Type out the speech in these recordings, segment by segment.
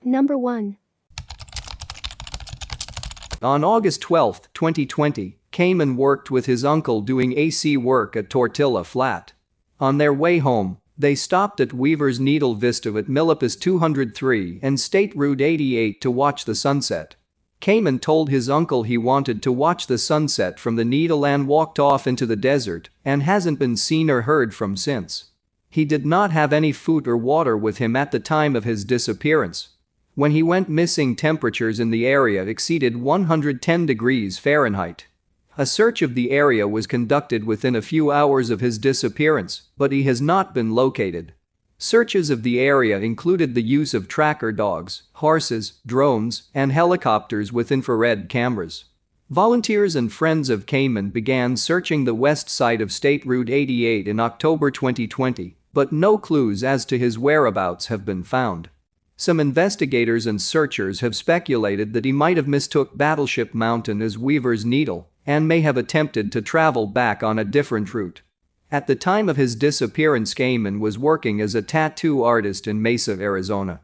Number 1. On August 12, 2020, Khayman worked with his uncle doing AC work at Tortilla Flat. On their way home, they stopped at Weaver's Needle Vista at Milpitas 203 and State Route 88 to watch the sunset. Khayman told his uncle he wanted to watch the sunset from the Needle and walked off into the desert and hasn't been seen or heard from since. He did not have any food or water with him at the time of his disappearance. When he went missing, temperatures in the area exceeded 110 degrees Fahrenheit. A search of the area was conducted within a few hours of his disappearance, but he has not been located. Searches of the area included the use of tracker dogs, horses, drones, and helicopters with infrared cameras. Volunteers and friends of Khayman began searching the west side of State Route 88 in October 2020, but no clues as to his whereabouts have been found. Some investigators and searchers have speculated that he might have mistook Battleship Mountain as Weaver's Needle and may have attempted to travel back on a different route. At the time of his disappearance, Khayman was working as a tattoo artist in Mesa, Arizona.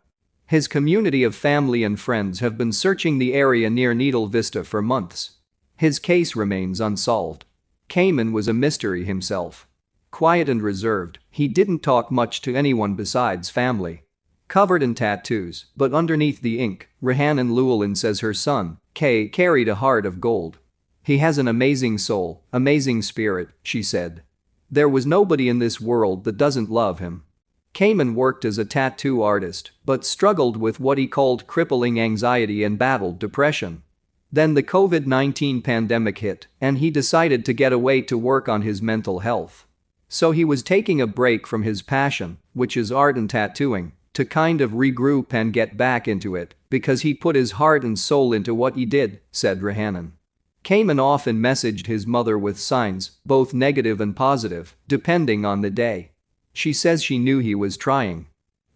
His community of family and friends have been searching the area near Needle Vista for months. His case remains unsolved. Khayman was a mystery himself. Quiet and reserved, he didn't talk much to anyone besides family. Covered in tattoos, but underneath the ink, Rhiannon Llewellyn says her son, Kay, carried a heart of gold. He has an amazing soul, amazing spirit, she said. There was nobody in this world that doesn't love him. Khayman worked as a tattoo artist, but struggled with what he called crippling anxiety and battled depression. Then the COVID-19 pandemic hit, and he decided to get away to work on his mental health. So he was taking a break from his passion, which is art and tattooing, to kind of regroup and get back into it, because he put his heart and soul into what he did, said Rhiannon. Khayman often messaged his mother with signs, both negative and positive, depending on the day. She says she knew he was trying.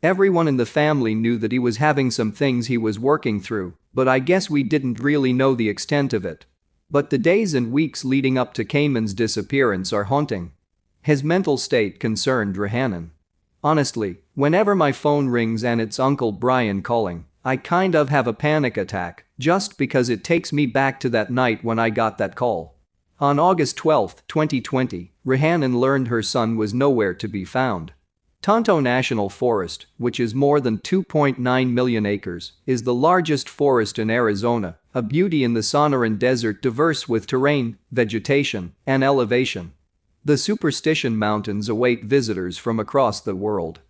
Everyone in the family knew that he was having some things he was working through, but I guess we didn't really know the extent of it. But the days and weeks leading up to Khayman's disappearance are haunting. His mental state concerned Rhiannon. Honestly, whenever my phone rings and it's Uncle Brian calling, I kind of have a panic attack, just because it takes me back to that night when I got that call. On August 12, 2020, Rhiannon learned her son was nowhere to be found. Tonto National Forest, which is more than 2.9 million acres, is the largest forest in Arizona, a beauty in the Sonoran Desert, diverse with terrain, vegetation, and elevation. The Superstition Mountains await visitors from across the world.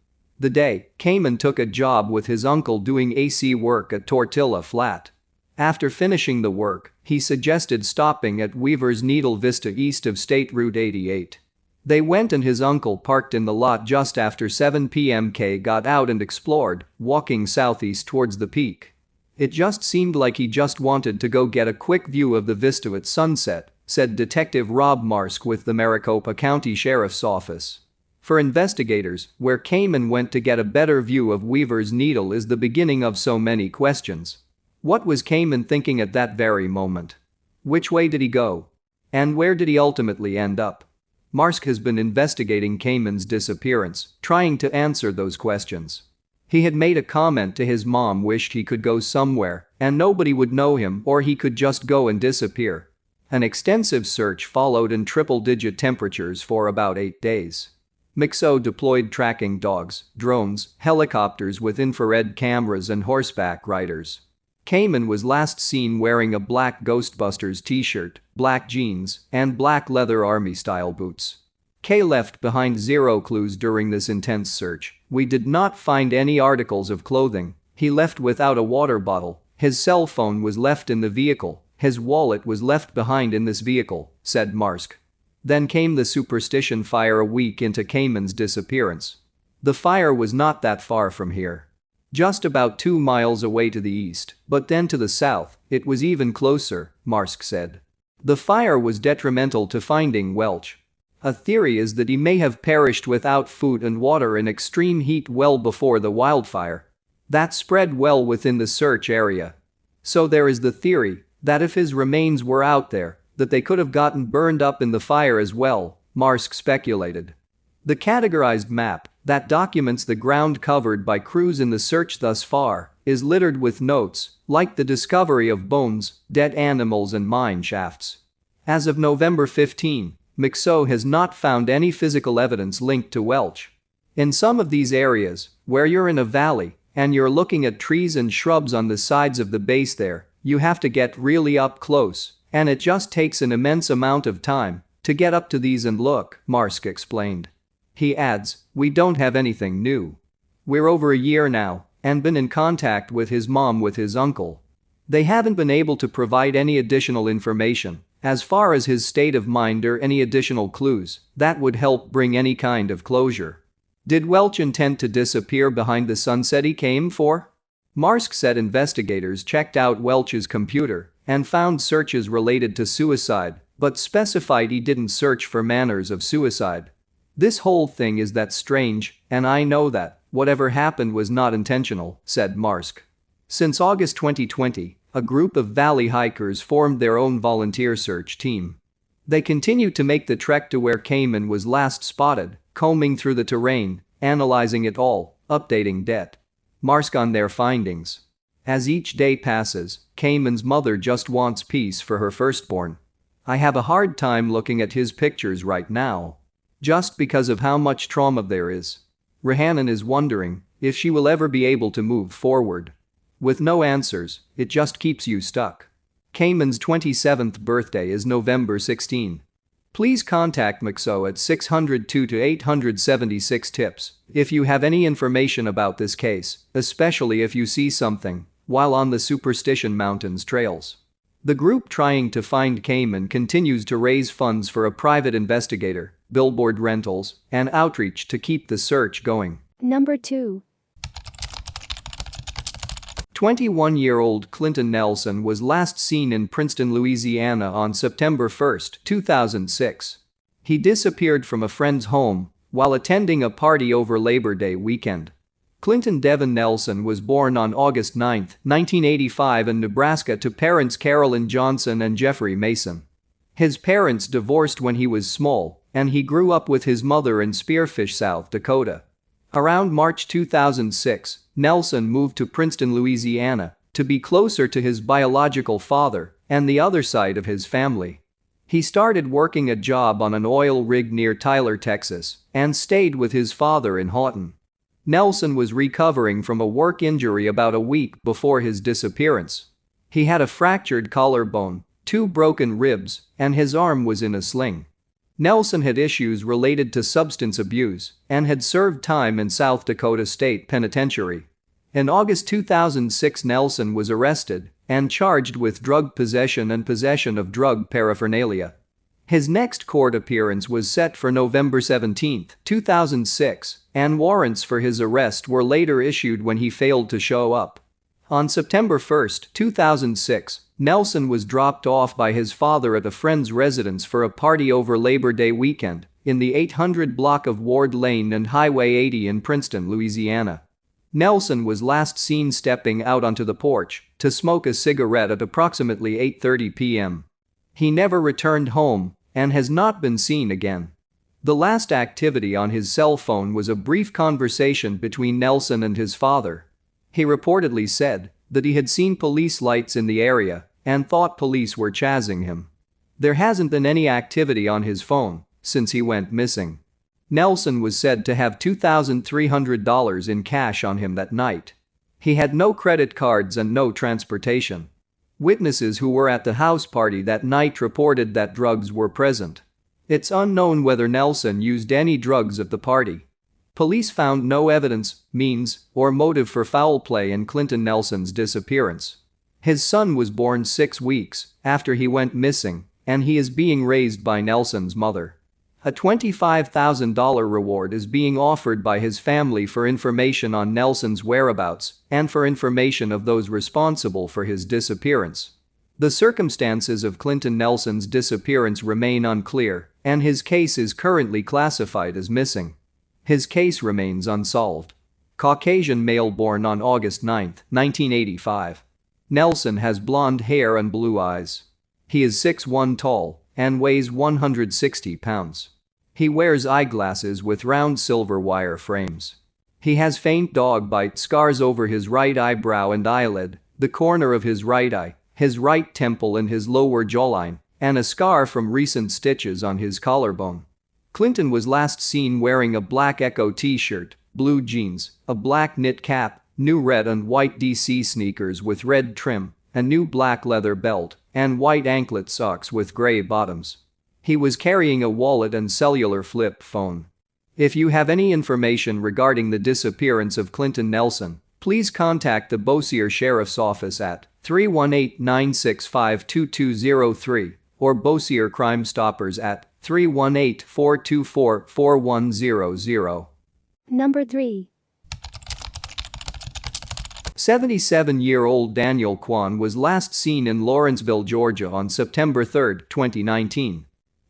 The day, Khayman took a job with his uncle doing AC work at Tortilla Flat. After finishing the work, he suggested stopping at Weaver's Needle Vista east of State Route 88. They went and his uncle parked in the lot just after 7 p.m. Kay got out and explored, walking southeast towards the peak. It just seemed like he just wanted to go get a quick view of the vista at sunset, said Detective Rob Marsk with the Maricopa County Sheriff's Office. For investigators, where Khayman went to get a better view of Weaver's Needle is the beginning of so many questions. What was Khayman thinking at that very moment? Which way did he go? And where did he ultimately end up? Marsk has been investigating Khayman's disappearance, trying to answer those questions. He had made a comment to his mom, wished he could go somewhere and nobody would know him or he could just go and disappear. An extensive search followed in triple-digit temperatures for about 8 days. Mixo deployed tracking dogs, drones, helicopters with infrared cameras and horseback riders. Khayman was last seen wearing a black Ghostbusters t-shirt, black jeans, and black leather army-style boots. Kay left behind zero clues during this intense search. We did not find any articles of clothing. He left without a water bottle. His cell phone was left in the vehicle. His wallet was left behind in this vehicle, said Marsk. Then came the Superstition fire a week into Khayman's disappearance. The fire was not that far from here. Just about 2 miles away to the east, but then to the south, it was even closer, Marsk said. The fire was detrimental to finding Welch. A theory is that he may have perished without food and water in extreme heat well before the wildfire. That spread well within the search area. So there is the theory that if his remains were out there, that they could have gotten burned up in the fire as well, Marsk speculated. The categorized map that documents the ground covered by crews in the search thus far is littered with notes, like the discovery of bones, dead animals and mine shafts. As of November 15, McSo has not found any physical evidence linked to Welch. In some of these areas, where you're in a valley and you're looking at trees and shrubs on the sides of the base there, you have to get really up close, and it just takes an immense amount of time to get up to these and look, Marsk explained. He adds, "We don't have anything new. We're over a year now and been in contact with his mom with his uncle. They haven't been able to provide any additional information as far as his state of mind or any additional clues that would help bring any kind of closure." Did Welch intend to disappear behind the sunset he came for? Marsk said investigators checked out Welch's computer and found searches related to suicide, but specified he didn't search for manners of suicide. "This whole thing is that strange, and I know that whatever happened was not intentional," said Marsk. Since August 2020, a group of valley hikers formed their own volunteer search team. They continue to make the trek to where Khayman was last spotted, combing through the terrain, analyzing it all, updating Det. Marsk on their findings. As each day passes, Khayman's mother just wants peace for her firstborn. "I have a hard time looking at his pictures right now. Just because of how much trauma there is." Rhiannon is wondering if she will ever be able to move forward. With no answers, it just keeps you stuck. Khayman's 27th birthday is November 16. Please contact McSo at 602-876 tips if you have any information about this case, especially if you see something while on the Superstition Mountains trails. The group trying to find Khayman continues to raise funds for a private investigator, billboard rentals, and outreach to keep the search going. Number 2. 21-year-old Clinton Nelson was last seen in Princeton, Louisiana on September 1, 2006. He disappeared from a friend's home while attending a party over Labor Day weekend. Clinton Devin Nelson was born on August 9, 1985 in Nebraska to parents Carolyn Johnson and Jeffrey Mason. His parents divorced when he was small, and he grew up with his mother in Spearfish, South Dakota. Around March 2006, Nelson moved to Princeton, Louisiana, to be closer to his biological father and the other side of his family. He started working a job on an oil rig near Tyler, Texas, and stayed with his father in Houghton. Nelson was recovering from a work injury about a week before his disappearance. He had a fractured collarbone, 2 broken ribs, and his arm was in a sling. Nelson had issues related to substance abuse and had served time in South Dakota State Penitentiary. In August 2006, Nelson was arrested and charged with drug possession and possession of drug paraphernalia. His next court appearance was set for November 17, 2006, and warrants for his arrest were later issued when he failed to show up. On September 1, 2006, Nelson was dropped off by his father at a friend's residence for a party over Labor Day weekend in the 800 block of Ward Lane and Highway 80 in Princeton, Louisiana. Nelson was last seen stepping out onto the porch to smoke a cigarette at approximately 8:30 p.m. He never returned home and has not been seen again. The last activity on his cell phone was a brief conversation between Nelson and his father. He reportedly said that he had seen police lights in the area and thought police were chasing him. There hasn't been any activity on his phone since he went missing. Nelson was said to have $2,300 in cash on him that night. He had no credit cards and no transportation. Witnesses who were at the house party that night reported that drugs were present. It's unknown whether Nelson used any drugs at the party. Police found no evidence, means, or motive for foul play in Clinton Nelson's disappearance. His son was born 6 weeks after he went missing, and he is being raised by Nelson's mother. A $25,000 reward is being offered by his family for information on Nelson's whereabouts and for information of those responsible for his disappearance. The circumstances of Clinton Nelson's disappearance remain unclear, and his case is currently classified as missing. His case remains unsolved. Caucasian male born on August 9, 1985. Nelson has blonde hair and blue eyes. He is 6'1" tall and weighs 160 pounds. He wears eyeglasses with round silver wire frames. He has faint dog bite scars over his right eyebrow and eyelid, the corner of his right eye, his right temple and his lower jawline, and a scar from recent stitches on his collarbone. Clinton was last seen wearing a black Echo t-shirt, blue jeans, a black knit cap, new red and white DC sneakers with red trim, a new black leather belt, and white anklet socks with gray bottoms. He was carrying a wallet and cellular flip phone. If you have any information regarding the disappearance of Clinton Nelson, please contact the Bossier Sheriff's Office at 318-965-2203 or Bossier Crime Stoppers at 318-424-4100. Number 3. 77-year-old Daniel Kwon was last seen in Lawrenceville, Georgia on September 3, 2019.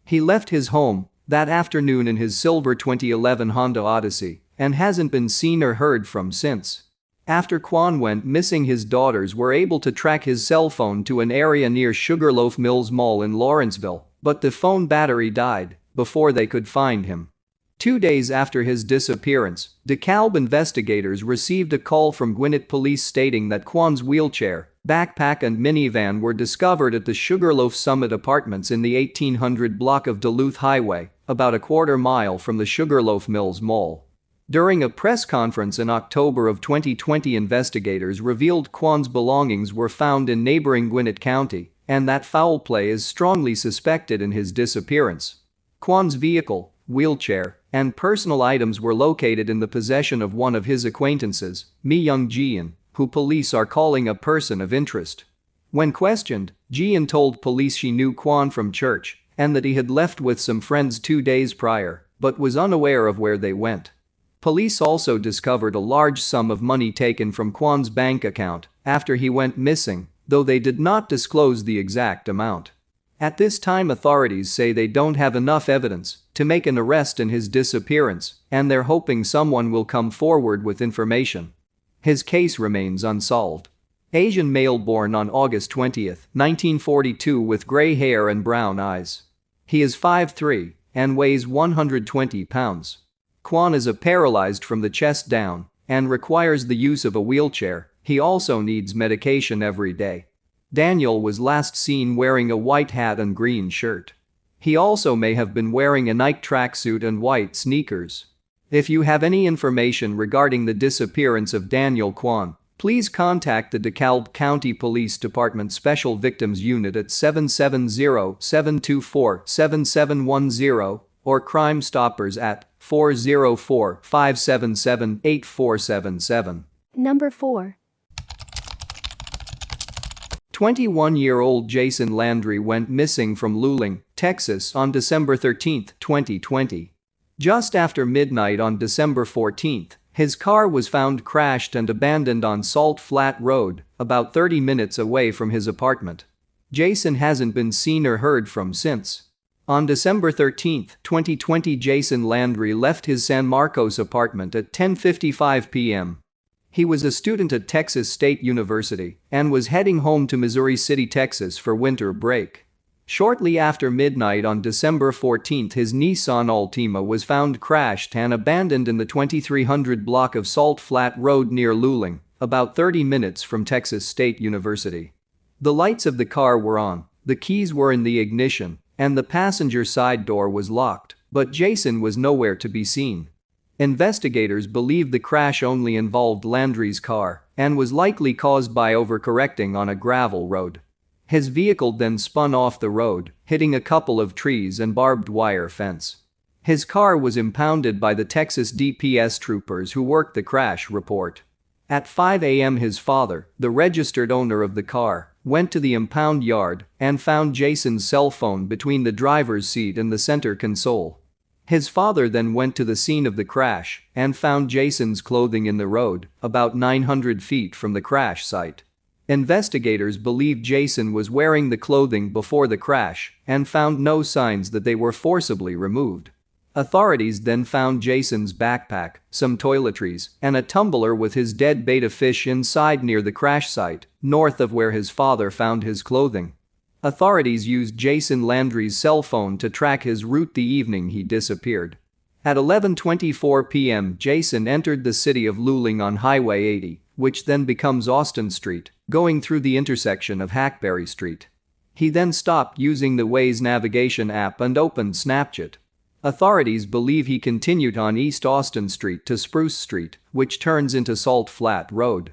He left his home that afternoon in his silver 2011 Honda Odyssey and hasn't been seen or heard from since. After Kwon went missing, his daughters were able to track his cell phone to an area near Sugarloaf Mills Mall in Lawrenceville, but the phone battery died before they could find him. 2 days after his disappearance, DeKalb investigators received a call from Gwinnett police stating that Kwon's wheelchair, backpack and minivan were discovered at the Sugarloaf Summit Apartments in the 1800 block of Duluth Highway, about a quarter mile from the Sugarloaf Mills Mall. During a press conference in October of 2020, investigators revealed Kwon's belongings were found in neighboring Gwinnett County and that foul play is strongly suspected in his disappearance. Kwon's vehicle, wheelchair, and personal items were located in the possession of one of his acquaintances, Mi Young-jian, who police are calling a person of interest. When questioned, Jian told police she knew Kwon from church and that he had left with some friends 2 days prior, but was unaware of where they went. Police also discovered a large sum of money taken from Kwon's bank account after he went missing, though they did not disclose the exact amount. At this time, authorities say they don't have enough evidence to make an arrest in his disappearance, and they're hoping someone will come forward with information. His case remains unsolved. Asian male born on August 20, 1942 with gray hair and brown eyes. He is 5'3" and weighs 120 pounds. Kwon is paralyzed from the chest down and requires the use of a wheelchair. He also needs medication every day. Daniel was last seen wearing a white hat and green shirt. He also may have been wearing a Nike tracksuit and white sneakers. If you have any information regarding the disappearance of Daniel Kwon, please contact the DeKalb County Police Department Special Victims Unit at 770-724-7710 or Crime Stoppers at 404-577-8477. Number 4. 21-year-old Jason Landry went missing from Luling, Texas on December 13, 2020. Just after midnight on December 14, his car was found crashed and abandoned on Salt Flat Road, about 30 minutes away from his apartment. Jason hasn't been seen or heard from since. On December 13, 2020, Jason Landry left his San Marcos apartment at 10:55 p.m. He was a student at Texas State University and was heading home to Missouri City, Texas for winter break. Shortly after midnight on December 14, his Nissan Altima was found crashed and abandoned in the 2300 block of Salt Flat Road near Luling, about 30 minutes from Texas State University. The lights of the car were on, the keys were in the ignition, and the passenger side door was locked, but Jason was nowhere to be seen. Investigators believe the crash only involved Landry's car and was likely caused by overcorrecting on a gravel road. His vehicle then spun off the road, hitting a couple of trees and barbed wire fence. His car was impounded by the Texas DPS troopers who worked the crash report. At 5 a.m. his father, the registered owner of the car, went to the impound yard and found Jason's cell phone between the driver's seat and the center console. His father then went to the scene of the crash and found Jason's clothing in the road, about 900 feet from the crash site. Investigators believe Jason was wearing the clothing before the crash and found no signs that they were forcibly removed. Authorities then found Jason's backpack, some toiletries, and a tumbler with his dead betta fish inside near the crash site, north of where his father found his clothing. Authorities used Jason Landry's cell phone to track his route the evening he disappeared. At 11:24 p.m. Jason entered the city of Luling on Highway 80, which then becomes Austin Street, going through the intersection of Hackberry Street. He then stopped using the Waze navigation app and opened Snapchat. Authorities believe he continued on East Austin Street to Spruce Street, which turns into Salt Flat Road.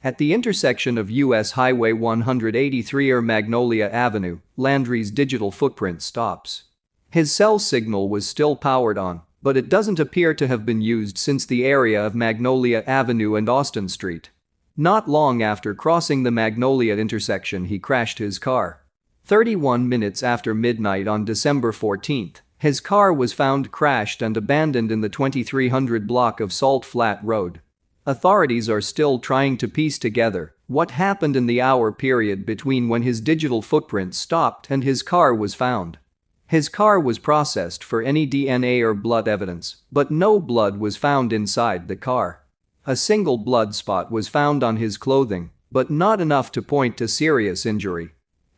At the intersection of US Highway 183 or Magnolia Avenue, Landry's digital footprint stops. His cell signal was still powered on, but it doesn't appear to have been used since the area of Magnolia Avenue and Austin Street. Not long after crossing the Magnolia intersection, he crashed his car. 31 minutes after midnight on December 14, his car was found crashed and abandoned in the 2300 block of Salt Flat Road. Authorities are still trying to piece together what happened in the hour period between when his digital footprint stopped and his car was found. His car was processed for any DNA or blood evidence, but no blood was found inside the car. A single blood spot was found on his clothing, but not enough to point to serious injury.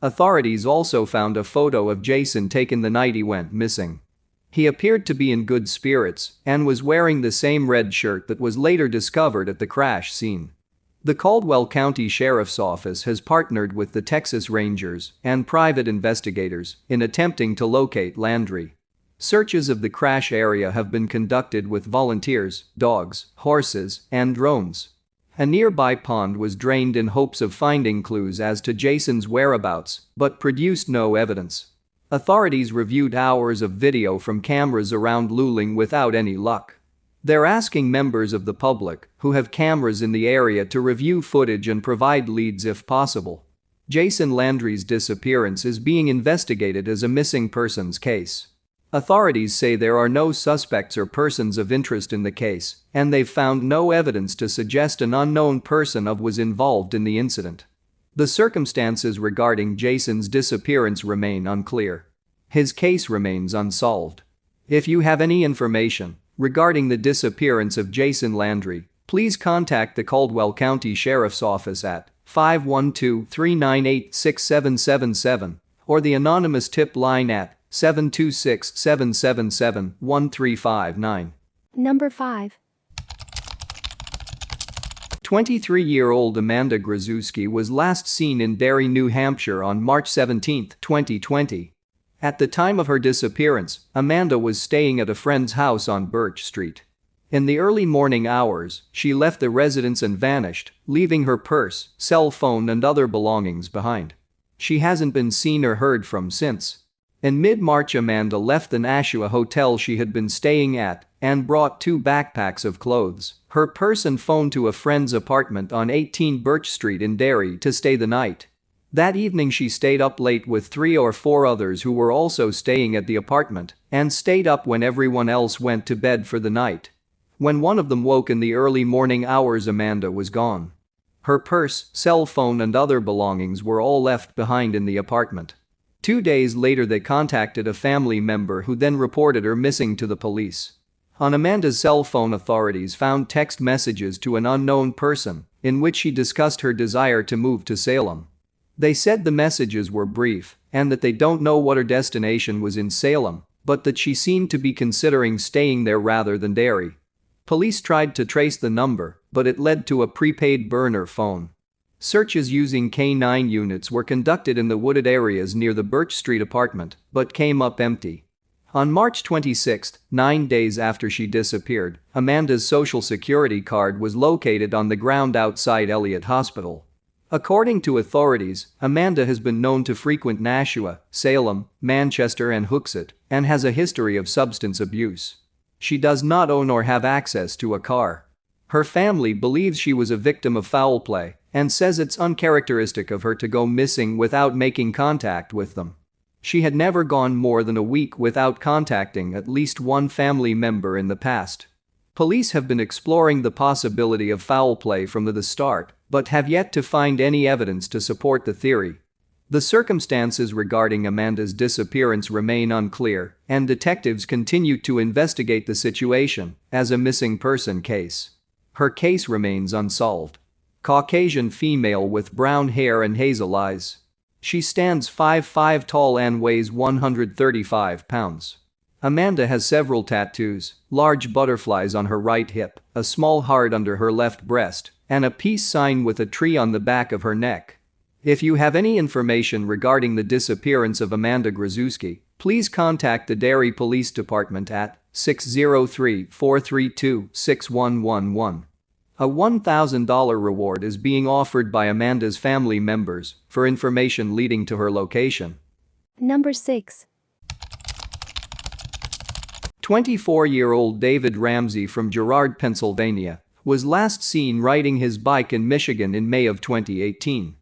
Authorities also found a photo of Jason taken the night he went missing. He appeared to be in good spirits and was wearing the same red shirt that was later discovered at the crash scene. The Caldwell County Sheriff's Office has partnered with the Texas Rangers and private investigators in attempting to locate Landry. Searches of the crash area have been conducted with volunteers, dogs, horses, and drones. A nearby pond was drained in hopes of finding clues as to Jason's whereabouts, but produced no evidence. Authorities reviewed hours of video from cameras around Luling without any luck. They're asking members of the public who have cameras in the area to review footage and provide leads if possible. Jason Landry's disappearance is being investigated as a missing persons case. Authorities say there are no suspects or persons of interest in the case, and they've found no evidence to suggest an unknown person was involved in the incident. The circumstances regarding Jason's disappearance remain unclear. His case remains unsolved. If you have any information regarding the disappearance of Jason Landry, please contact the Caldwell County Sheriff's Office at 512-398-6777 or the anonymous tip line at 726-777-1359. Number 5. 23-year-old Amanda Grazewski was last seen in Derry, New Hampshire on March 17, 2020. At the time of her disappearance, Amanda was staying at a friend's house on Birch Street. In the early morning hours, she left the residence and vanished, leaving her purse, cell phone and other belongings behind. She hasn't been seen or heard from since. In mid-March, Amanda left the Nashua hotel she had been staying at and brought 2 backpacks of clothes, her purse and phone to a friend's apartment on 18 Birch Street in Derry to stay the night. That evening she stayed up late with 3 or 4 others who were also staying at the apartment and stayed up when everyone else went to bed for the night. When one of them woke in the early morning hours, Amanda was gone. Her purse, cell phone and other belongings were all left behind in the apartment. 2 days later they contacted a family member who then reported her missing to the police. On Amanda's cell phone, authorities found text messages to an unknown person in which she discussed her desire to move to Salem. They said the messages were brief and that they don't know what her destination was in Salem, but that she seemed to be considering staying there rather than Derry. Police tried to trace the number, but it led to a prepaid burner phone. Searches using K9 units were conducted in the wooded areas near the Birch Street apartment, but came up empty. On March 26, 9 days after she disappeared, Amanda's social security card was located on the ground outside Elliott Hospital. According to authorities, Amanda has been known to frequent Nashua, Salem, Manchester and Hooksett, and has a history of substance abuse. She does not own or have access to a car. Her family believes she was a victim of foul play and says it's uncharacteristic of her to go missing without making contact with them. She had never gone more than a week without contacting at least one family member in the past. Police have been exploring the possibility of foul play from the start, but have yet to find any evidence to support the theory. The circumstances regarding Amanda's disappearance remain unclear, and detectives continue to investigate the situation as a missing person case. Her case remains unsolved. Caucasian female with brown hair and hazel eyes. She stands 5'5" tall and weighs 135 pounds. Amanda has several tattoos, large butterflies on her right hip, a small heart under her left breast, and a peace sign with a tree on the back of her neck. If you have any information regarding the disappearance of Amanda Grazewski, please contact the Derry Police Department at 603-432-6111. A $1,000 reward is being offered by Amanda's family members for information leading to her location. Number 6. 24-year-old David Ramsey from Girard, Pennsylvania, was last seen riding his bike in Michigan in May of 2018.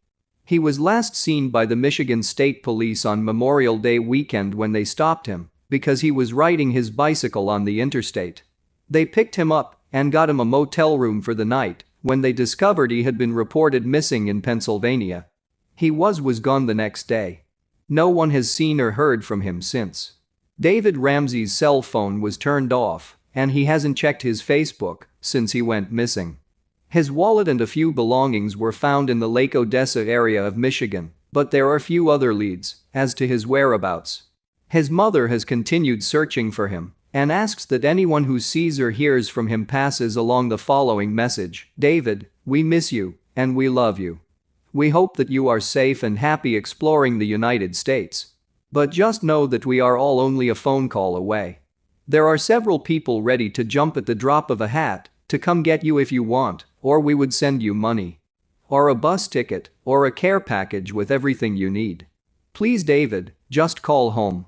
He was last seen by the Michigan State Police on Memorial Day weekend when they stopped him because he was riding his bicycle on the interstate. They picked him up and got him a motel room for the night when they discovered he had been reported missing in Pennsylvania. He was gone the next day. No one has seen or heard from him since. David Ramsey's cell phone was turned off and he hasn't checked his Facebook since he went missing. His wallet and a few belongings were found in the Lake Odessa area of Michigan, but there are few other leads as to his whereabouts. His mother has continued searching for him and asks that anyone who sees or hears from him passes along the following message: David, we miss you and we love you. We hope that you are safe and happy exploring the United States. But just know that we are all only a phone call away. There are several people ready to jump at the drop of a hat to come get you if you want, or we would send you money. Or a bus ticket, or a care package with everything you need. Please David, just call home.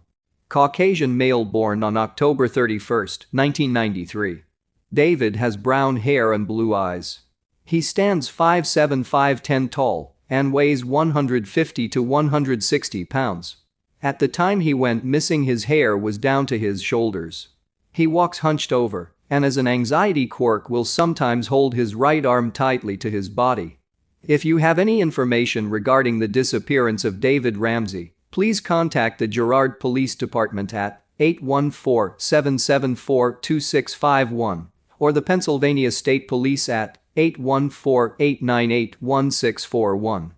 Caucasian male born on October 31, 1993. David has brown hair and blue eyes. He stands 5'7", 5'10" tall and weighs 150 to 160 pounds. At the time he went missing, his hair was down to his shoulders. He walks hunched over and as an anxiety quirk will sometimes hold his right arm tightly to his body. If you have any information regarding the disappearance of David Ramsey, please contact the Girard Police Department at 814-774-2651 or the Pennsylvania State Police at 814-898-1641.